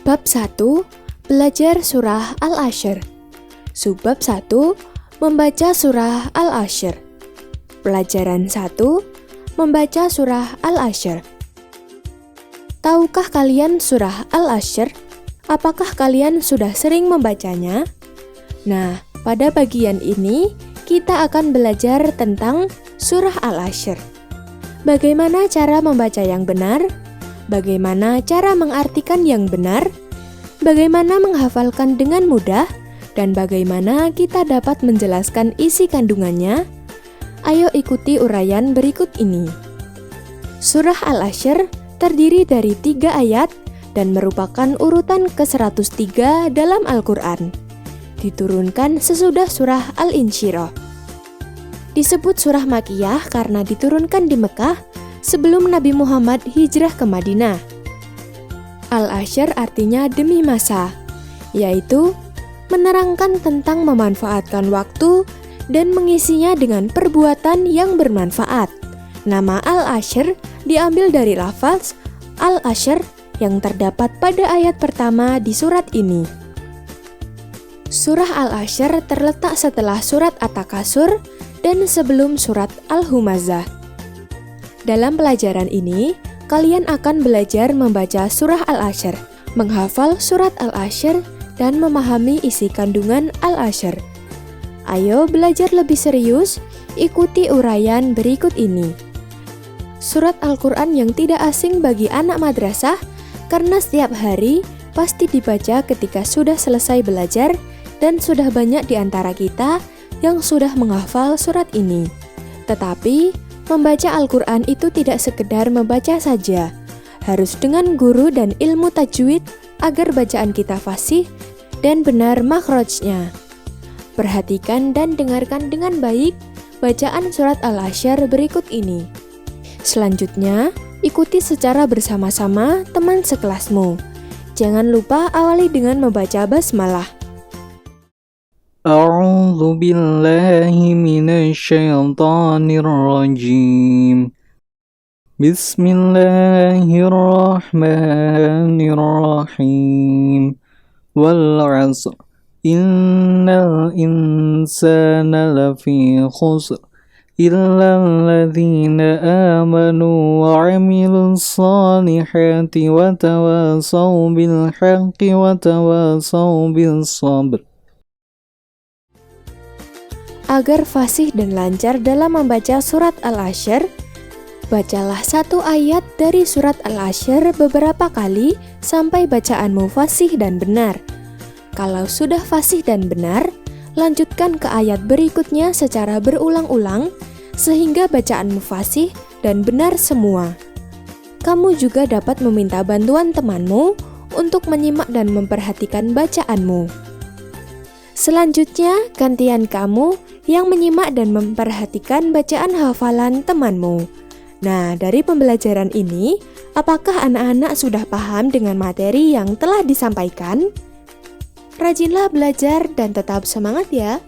Bab 1. Belajar Surah Al-Ashr. Subbab 1. Membaca Surah Al-Ashr. Pelajaran 1. Membaca Surah Al-Ashr. Tahukah kalian Surah Al-Ashr? Apakah kalian sudah sering membacanya? Nah, pada bagian ini kita akan belajar tentang Surah Al-Ashr. Bagaimana cara membaca yang benar? Bagaimana cara mengartikan yang benar? Bagaimana menghafalkan dengan mudah? Dan bagaimana kita dapat menjelaskan isi kandungannya? Ayo ikuti uraian berikut ini. Surah Al-Ashr terdiri dari 3 ayat dan merupakan urutan ke-103 dalam Al-Quran. Diturunkan sesudah surah Al-Insyirah. Disebut surah Makkiyah karena diturunkan di Mekah sebelum Nabi Muhammad hijrah ke Madinah. Al-Ashr artinya demi masa, yaitu menerangkan tentang memanfaatkan waktu dan mengisinya dengan perbuatan yang bermanfaat. Nama Al-Ashr diambil dari lafaz Al-Ashr yang terdapat pada ayat pertama di surat ini. Surah Al-Ashr terletak setelah surat At-Takasur dan sebelum surat Al-Humazah. Dalam pelajaran ini, kalian akan belajar membaca surah Al-Ashr, menghafal surat Al-Ashr, dan memahami isi kandungan Al-Ashr. Ayo belajar lebih serius, ikuti uraian berikut ini. Surat Al-Quran yang tidak asing bagi anak madrasah, karena setiap hari pasti dibaca ketika sudah selesai belajar, dan sudah banyak di antara kita yang sudah menghafal surat ini. Tetapi, membaca Al-Quran itu tidak sekedar membaca saja, harus dengan guru dan ilmu tajwid agar bacaan kita fasih dan benar makhrajnya. Perhatikan dan dengarkan dengan baik bacaan surat Al-Ashr berikut ini. Selanjutnya, ikuti secara bersama-sama teman sekelasmu. Jangan lupa awali dengan membaca basmalah. أعوذ بالله من الشيطان الرجيم بسم الله الرحمن الرحيم والعصر إن الإنسان لفي خسر إلا الذين آمنوا وعملوا الصالحات وتواصوا بالحق وتواصوا بالصبر. Agar fasih dan lancar dalam membaca surat Al-Ashr, bacalah 1 ayat dari surat Al-Ashr beberapa kali sampai bacaanmu fasih dan benar. Kalau sudah fasih dan benar, lanjutkan ke ayat berikutnya secara berulang-ulang sehingga bacaanmu fasih dan benar semua. Kamu juga dapat meminta bantuan temanmu untuk menyimak dan memperhatikan bacaanmu. Selanjutnya, gantian kamu yang menyimak dan memperhatikan bacaan hafalan temanmu. Nah, dari pembelajaran ini, apakah anak-anak sudah paham dengan materi yang telah disampaikan? Rajinlah belajar dan tetap semangat ya!